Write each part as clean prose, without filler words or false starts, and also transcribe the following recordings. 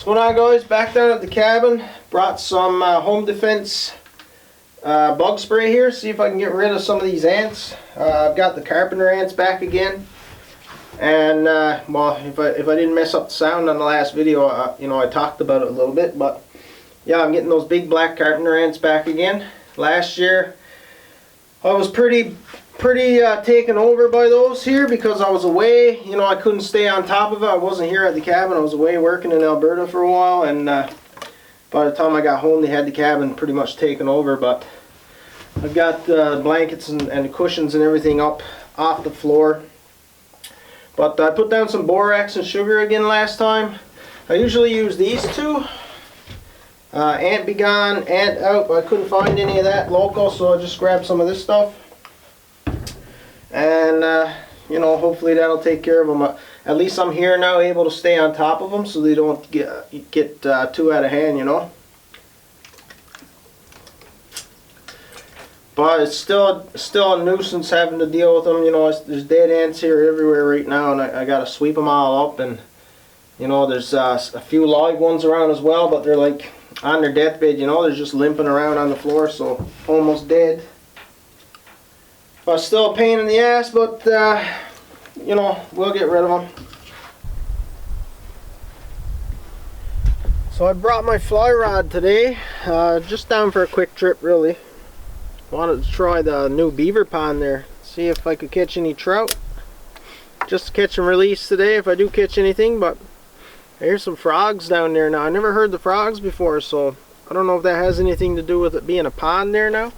What's going on, guys? Back down at the cabin. Brought some home defense bug spray here. See if I can get rid of some of these ants. I've got the carpenter ants back again. And well, if I didn't mess up the sound on the last video, I talked about it a little bit. But yeah, I'm getting those big black carpenter ants back again. Last year, I was pretty taken over by those here because I was away. I couldn't stay on top of it. I wasn't here at the cabin. I was away working in Alberta for a while, and by the time I got home, they had the cabin pretty much taken over. But I've got blankets and the cushions and everything up off the floor. But I put down some borax and sugar again last time. I usually use these two. Ant be gone, ant out, but I couldn't find any of that local, so I just grabbed some of this stuff. And hopefully that'll take care of them. At least I'm here now, able to stay on top of them so they don't get too out of hand, But it's still a nuisance having to deal with them. There's dead ants here everywhere right now, and I gotta sweep them all up. And there's a few live ones around as well, but they're like on their deathbed. They're just limping around on the floor, so almost dead. But still a pain in the ass, but we'll get rid of them. So I brought my fly rod today, just down for a quick trip really. Wanted to try the new beaver pond there, see if I could catch any trout. Just catch and release today if I do catch anything, but there's some frogs down there now. I never heard the frogs before, so I don't know if that has anything to do with it being a pond there now.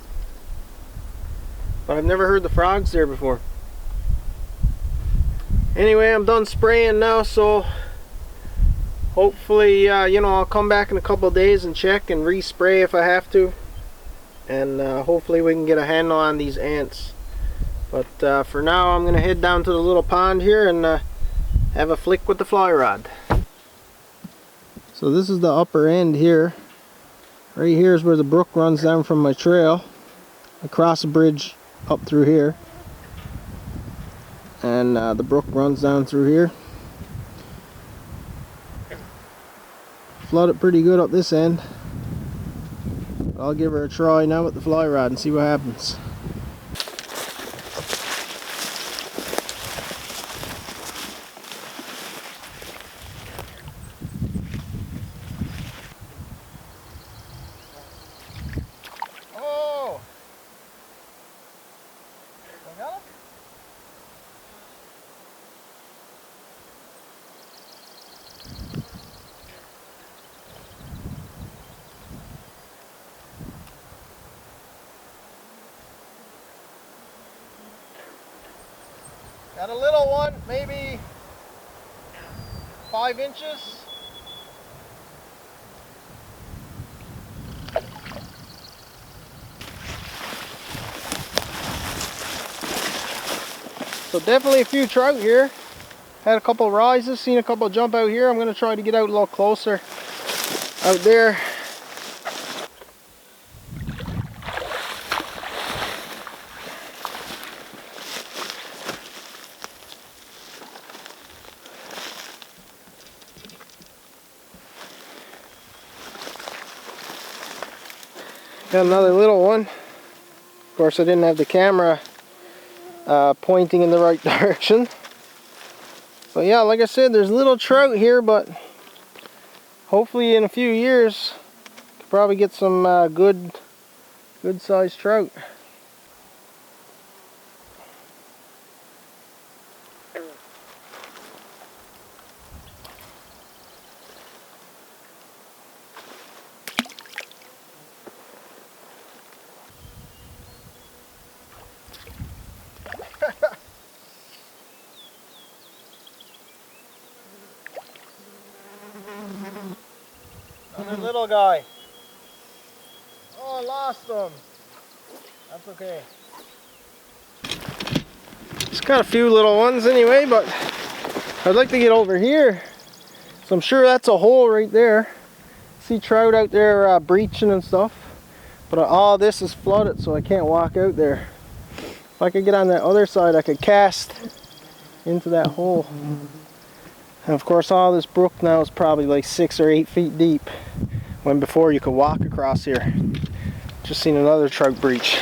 But I've never heard the frogs there before. Anyway, I'm done spraying now, so hopefully, I'll come back in a couple of days and check and respray if I have to. And hopefully we can get a handle on these ants. But for now, I'm going to head down to the little pond here and have a flick with the fly rod. So this is the upper end here. Right here is where the brook runs down from my trail. Across a bridge up through here, and the brook runs down through here. Flood it pretty good up this end. I'll give her a try now with the fly rod and see what happens. Got a little one, maybe 5 inches. So definitely a few trout here. Had a couple rises, seen a couple jump out here. I'm going to try to get out a little closer out there. Got another little one. Of course, I didn't have the camera pointing in the right direction. But yeah, like I said, there's little trout here, but hopefully in a few years, could probably get some good sized trout. Another little guy. Oh, I lost him. That's okay. It's got a few little ones anyway, but I'd like to get over here. So I'm sure that's a hole right there. See trout out there breaching and stuff. But all this is flooded, so I can't walk out there. If I could get on that other side, I could cast into that hole. And of course all this brook now is probably like 6 or 8 feet deep, when before you could walk across here. Just seen another trout breach.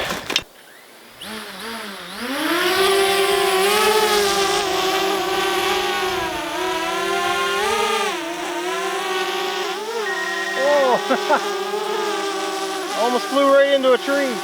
Oh! Almost flew right into a tree.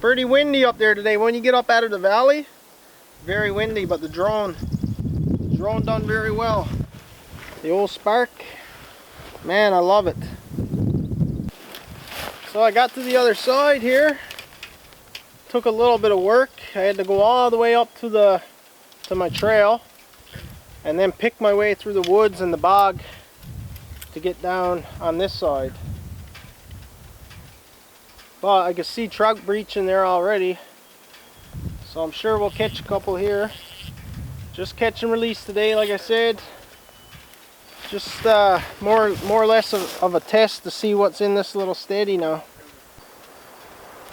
Pretty windy up there today. When you get up out of the valley, very windy, but the drone done very well. The old Spark, man, I love it. So I got to the other side here. Took a little bit of work. I had to go all the way up to my trail and then pick my way through the woods and the bog to get down on this side. But I can see trout breaching there already, so I'm sure we'll catch a couple here. Just catch and release today, like I said. Just more or less of a test to see what's in this little steady now.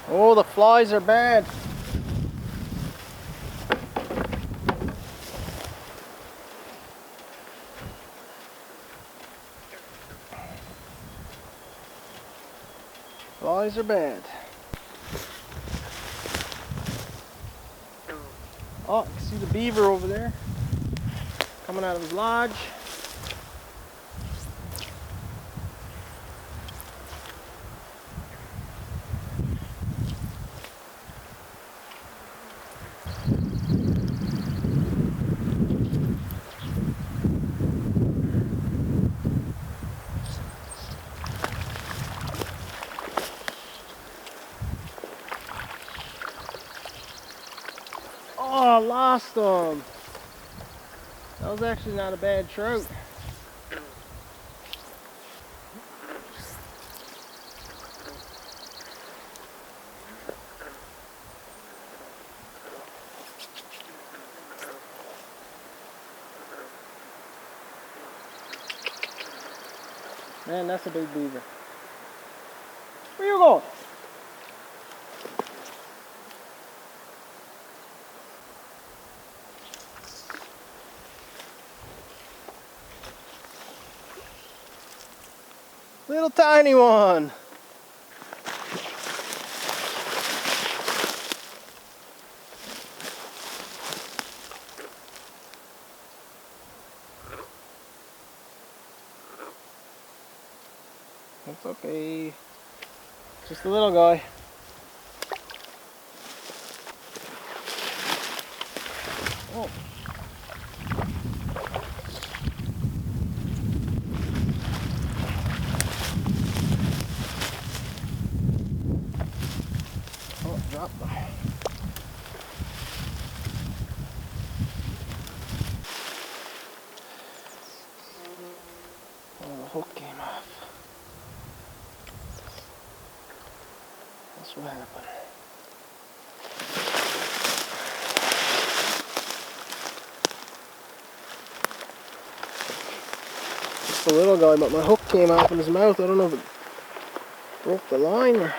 Oh, the flies are bad. Flies are bad. Oh, you can see the beaver over there coming out of his lodge. Oh, I lost them. That was actually not a bad trout. Man, that's a big beaver. Where you going? Little tiny one. It's okay. Just a little guy. Oh. Oh, dropped them. Oh, the hook came off. That's what happened. Just a little guy, but my hook came off in his mouth. I don't know if it broke the line or...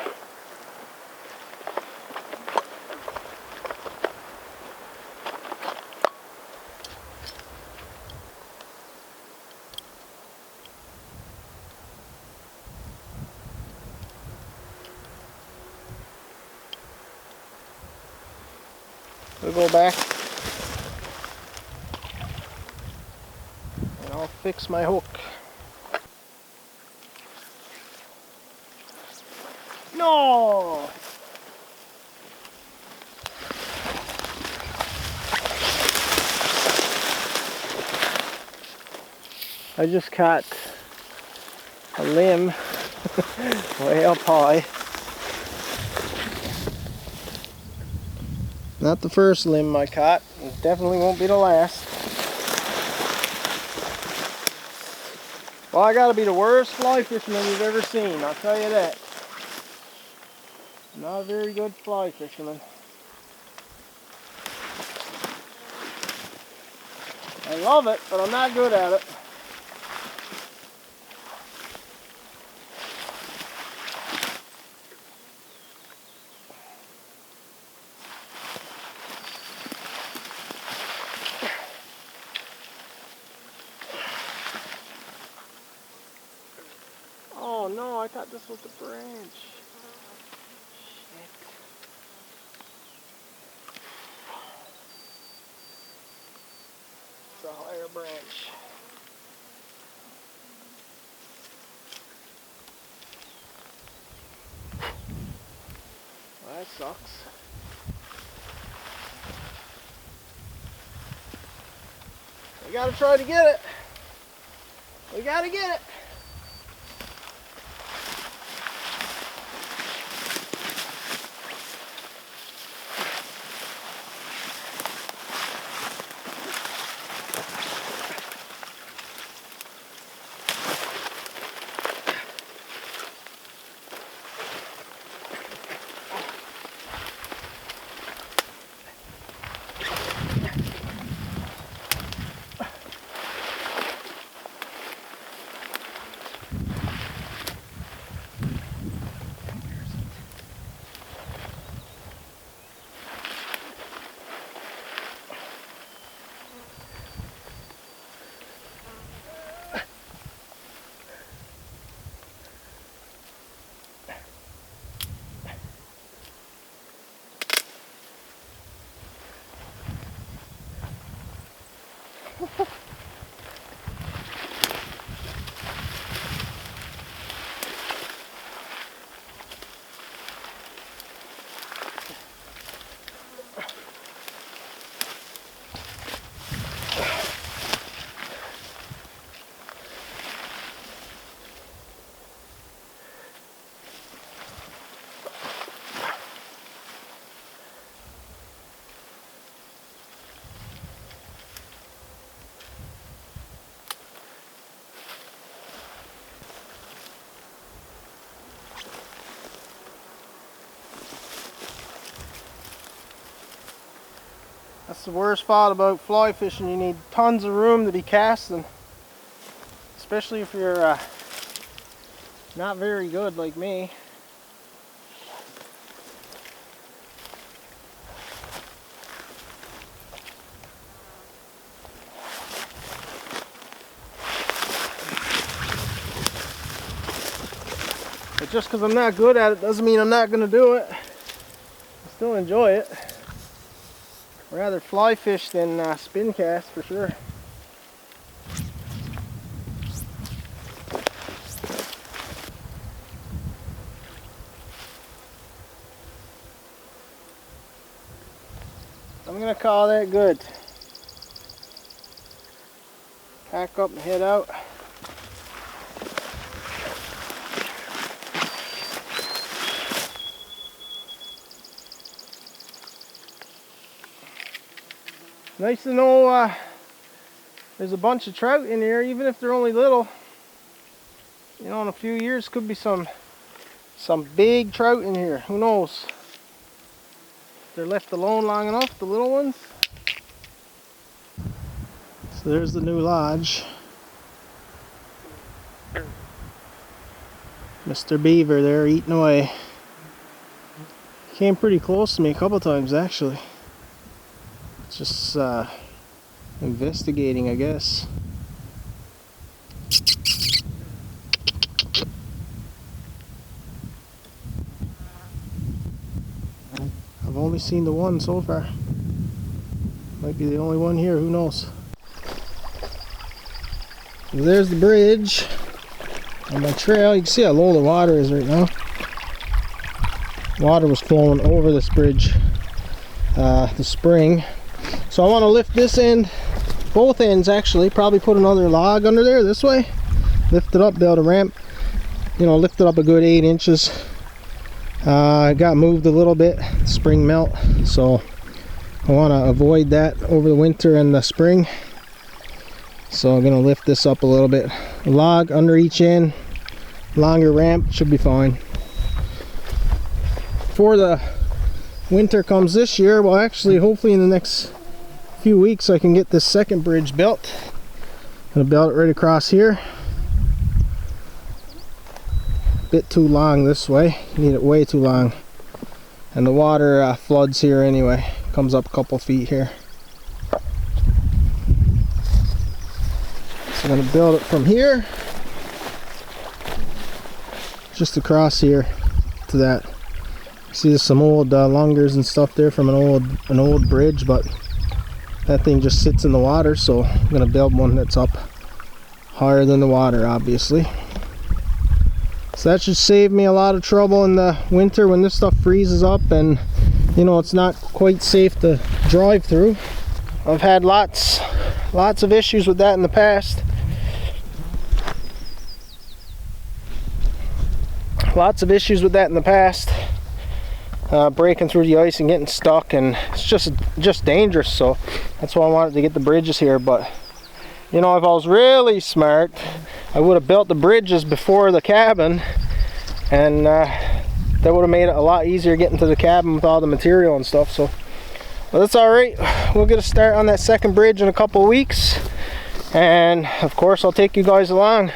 We'll go back and I'll fix my hook. No! I just caught a limb way up high. Not the first limb I caught. It definitely won't be the last. Well, I gotta be the worst fly fisherman you've ever seen, I'll tell you that. Not a very good fly fisherman. I love it, but I'm not good at it. Oh no, I thought this was the branch. Shit. It's a higher branch. Well, that sucks. We gotta try to get it. We gotta get it. That's the worst part about fly fishing. You need tons of room to be casting, especially if you're not very good like me. But just because I'm not good at it doesn't mean I'm not going to do it. I still enjoy it. Rather fly fish than spin cast for sure. I'm gonna call that good. Pack up and head out. Nice to know there's a bunch of trout in here, even if they're only little. You know, in a few years could be some big trout in here. Who knows? If they're left alone long enough, the little ones. So there's the new lodge. Mr. Beaver there eating away. Came pretty close to me a couple times actually. Just investigating, I guess. I've only seen the one so far. Might be the only one here, who knows. There's the bridge on my trail. You can see how low the water is right now. Water was flowing over this bridge the spring. So I want to lift this end, both ends actually, probably put another log under there this way, lift it up, build a ramp, you know, lift it up a good 8 inches. It got moved a little bit, spring melt, so I want to avoid that over the winter and the spring. So I'm going to lift this up a little bit. A log under each end, longer ramp, should be fine. Before the winter comes this year, well actually hopefully in the next few weeks I can get this second bridge built. I'm going to build it right across here. Bit too long this way, need it way too long, and the water floods here anyway, comes up a couple feet here. So I'm going to build it from here just across here to that. See, there's some old lungers and stuff there from an old bridge, but that thing just sits in the water, so I'm going to build one that's up higher than the water, obviously. So that should save me a lot of trouble in the winter when this stuff freezes up and, you know, it's not quite safe to drive through. I've had lots of issues with that in the past. Breaking through the ice and getting stuck, and it's just dangerous. So that's why I wanted to get the bridges here. But you know, if I was really smart, I would have built the bridges before the cabin, and that would have made it a lot easier getting to the cabin with all the material and stuff. So, but that's all right. We'll get a start on that second bridge in a couple of weeks, and of course I'll take you guys along.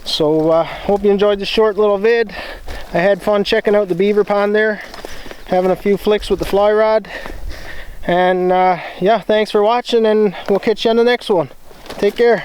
So hope you enjoyed this short little vid. I had fun checking out the beaver pond there, having a few flicks with the fly rod, and yeah, thanks for watching, and we'll catch you on the next one. Take care.